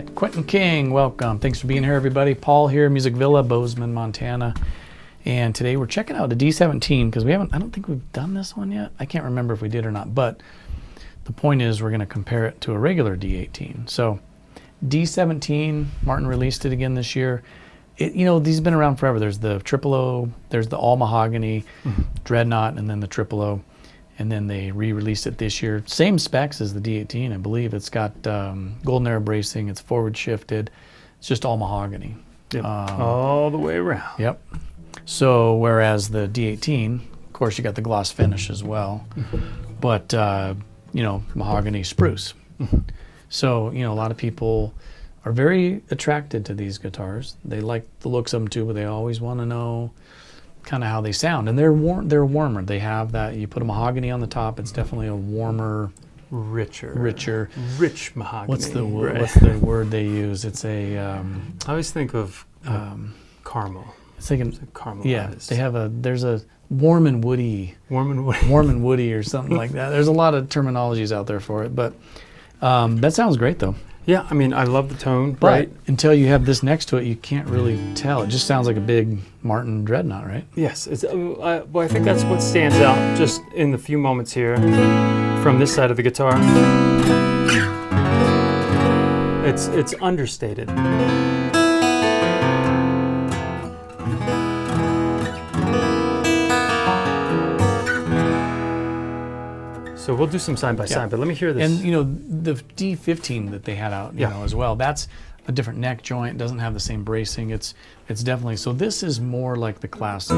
right, Quentin King, welcome. Thanks for being here, everybody. Paul here, Music Villa, Bozeman, Montana. And today we're checking out the D17 because I don't think we've done this one yet. I can't remember if we did or not, but the point is we're going to compare it to a regular D18. So D17, Martin released it again this year. These have been around forever. There's the Triple O, there's the all mahogany, Dreadnought, and then the Triple O. And then they re-released it this year. Same specs as the D18, I believe. It's got golden arrow bracing. It's forward shifted. It's just all mahogany. Yep. All the way around. Yep. So whereas the D18, of course, you got the gloss finish as well, but mahogany spruce. So a lot of people are very attracted to these guitars. They like the looks of them too, but they always want to know kind of how they sound, and they're warmer. They have that. You put a mahogany on the top. It's definitely a warmer, rich mahogany. What's the word they use? It's a. I always think of caramel. It's like caramelized. Yeah, there's a warm and woody or something like that. There's a lot of terminologies out there for it, but that sounds great though. Yeah, I mean, I love the tone, but right? Until you have this next to it, you can't really tell. It just sounds like a big Martin Dreadnought, right? Yes. I think that's what stands out just in the few moments here from this side of the guitar. It's understated. So we'll do some side by side, but let me hear this. And the D15 that they had out, as well. That's a different neck joint. Doesn't have the same bracing. It's definitely so. This is more like the classic.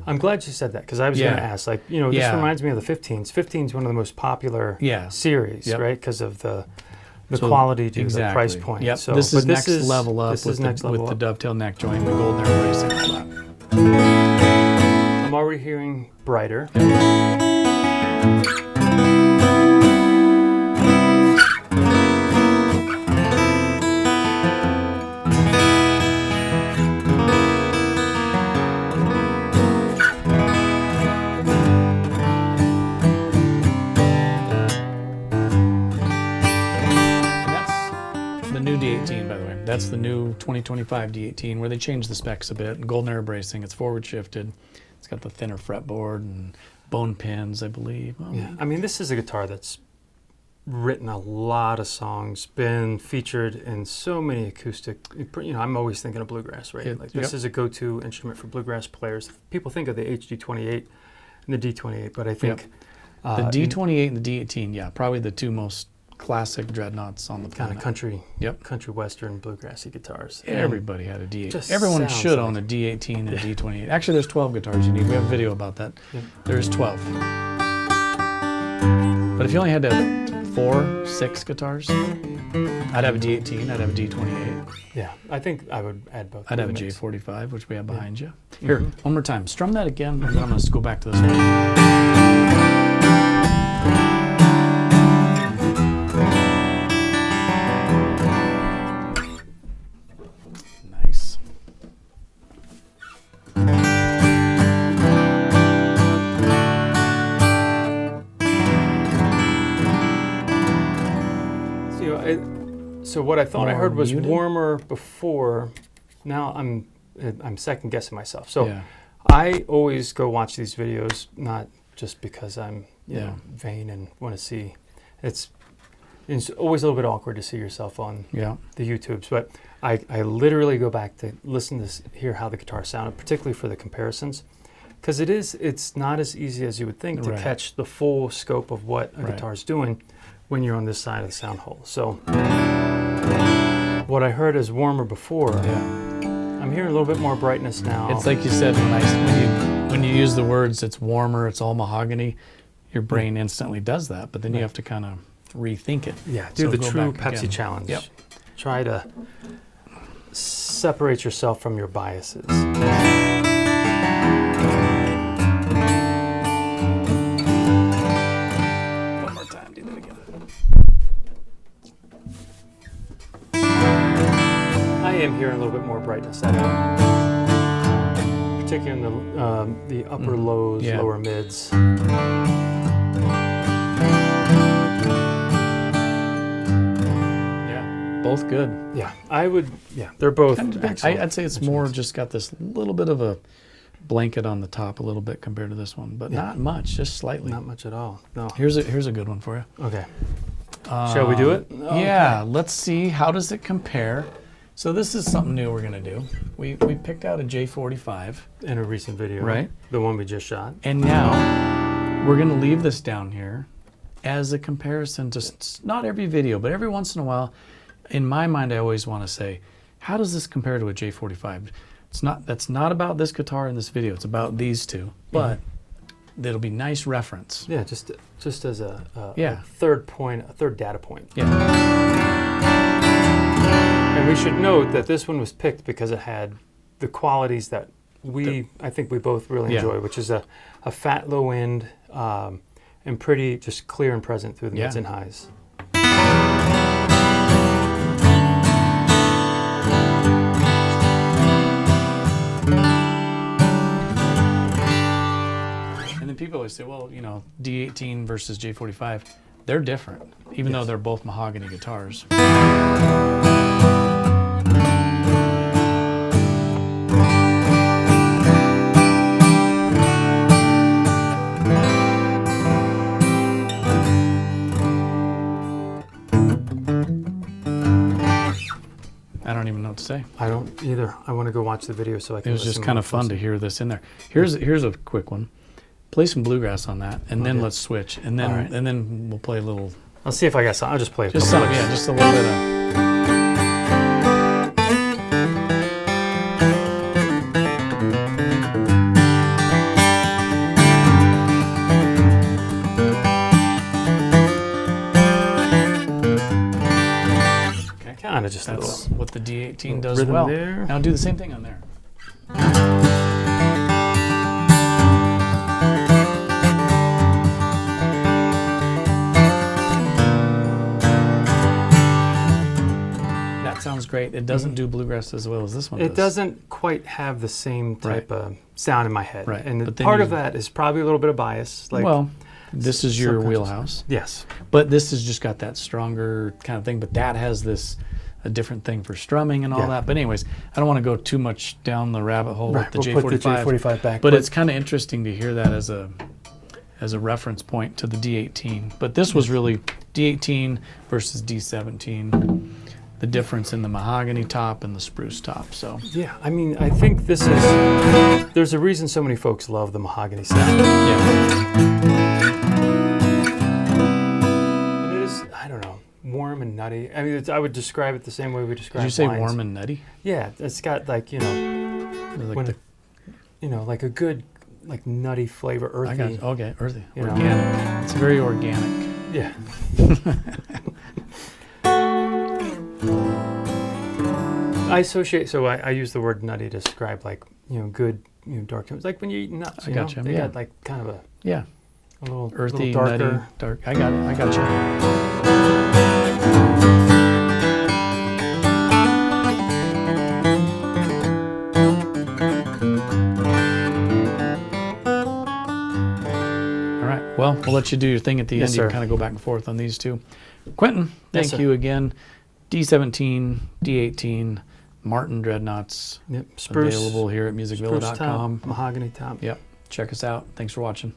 I'm glad you said that because I was going to ask. This reminds me of the 15s. 15 is one of the most popular series, right? Because of the quality to the price point. Yep. So, this is next level up with the dovetail neck joint, the golden arrow bracing, all that. I'm already hearing brighter. D18, by the way. That's the new 2025 D18 where they changed the specs a bit. Golden arrow bracing. It's forward shifted. It's got the thinner fretboard and bone pins, I believe. I mean, this is a guitar that's written a lot of songs, been featured in so many acoustic. I'm always thinking of bluegrass, right? This is a go-to instrument for bluegrass players. People think of the HD28 and the D28, but I think the D28 and the D18, probably the two most classic dreadnoughts on the planet. Kind of country western bluegrassy guitars. Everybody had a D18. Everyone should own a D18 and a D28. Actually, there's 12 guitars you need. We have a video about that. There's 12. But if you only had to have 4, 6 guitars, I'd have a D18, I'd have a D28. Yeah, I think I would add both. I'd have a J45, which we have behind you. Here, one more time. Strum that again, and then I'm going to go back to this one. So what I thought I heard was warmer before. Now I'm second guessing myself. So I always go watch these videos, not just because I'm vain and want to see. It's always a little bit awkward to see yourself on the YouTubes, but I literally go back to listen to hear how the guitar sounded, particularly for the comparisons, because it's not as easy as you would think to catch the full scope of what a guitar's doing when you're on this side of the sound hole. So what I heard is warmer before. I'm hearing a little bit more brightness now. It's like you said when you use the words, it's warmer, it's all mahogany, your brain instantly does that, but then you have to kind of rethink it. Yeah, do the true Pepsi challenge. Yep. Try to separate yourself from your biases. I am hearing a little bit more brightness, particularly in the upper lows, lower mids. both good. Yeah, I would. Yeah, they're both excellent. I'd say it's more just got this little bit of a blanket on the top, a little bit compared to this one, but not much, just slightly. Not much at all. No. Here's a good one for you. Okay. Shall we do it? Yeah. Let's see. How does it compare? So this is something new we're gonna do. We picked out a J45 in a recent video, right? The one we just shot. And now we're gonna leave this down here as a comparison to not every video, but every once in a while. In my mind, I always want to say, how does this compare to a J45? That's not about this guitar in this video. It's about these two, but it'll be nice reference. Yeah, just as a third data point. Yeah. And we should note that this one was picked because it had the qualities that I think we both really enjoy, which is a fat low end and pretty just clear and present through the mids and highs. And then people always say, well, you know, D18 versus J45, they're different, even though they're both mahogany guitars. I don't even know what to say. I don't either. I want to go watch the video so I can. It was just kind of fun to hear this in there. Here's a quick one. Play some bluegrass on that, and then let's switch, and then we'll play a little. I'll see if I got some. I'll just play just some, just a little bit of. Kind of just that's what the D18 does well. There. Now do the same thing on there. That sounds great. It doesn't do bluegrass as well as this one does. It doesn't quite have the same type of sound in my head. Right. And part of that is probably a little bit of bias. Like, well, this is your wheelhouse. Yes. But this has just got that stronger kind of thing. But that has a different thing for strumming and all that. But anyways, I don't want to go too much down the rabbit hole with the J45. Put the J45 back. But it's kind of interesting to hear that as a reference point to the D18. But this was really D18 versus D17. The difference in the mahogany top and the spruce top. So yeah, I mean, I think there's a reason so many folks love the mahogany sound. Yeah. And it is, I don't know, warm and nutty. I mean, I would describe it the same way we describe. Did you say wines. warm and nutty? Yeah, it's got like like a good like nutty flavor, earthy. Okay, earthy, Organic. Know. It's very organic. Yeah. I associate, so I use the word nutty to describe like, good, dark tones. Like when you eat nuts, I got you. They got like kind of a little earthy, little darker. nutty, dark. I got it. I got you. All right. Well, we'll let you do your thing at the end. You can kind of go back and forth on these two. Quentin, thank you again. D17, D18, Martin Dreadnoughts. Yep. Spruce. Available here at musicvilla.com. Mahogany top. Yep. Check us out. Thanks for watching.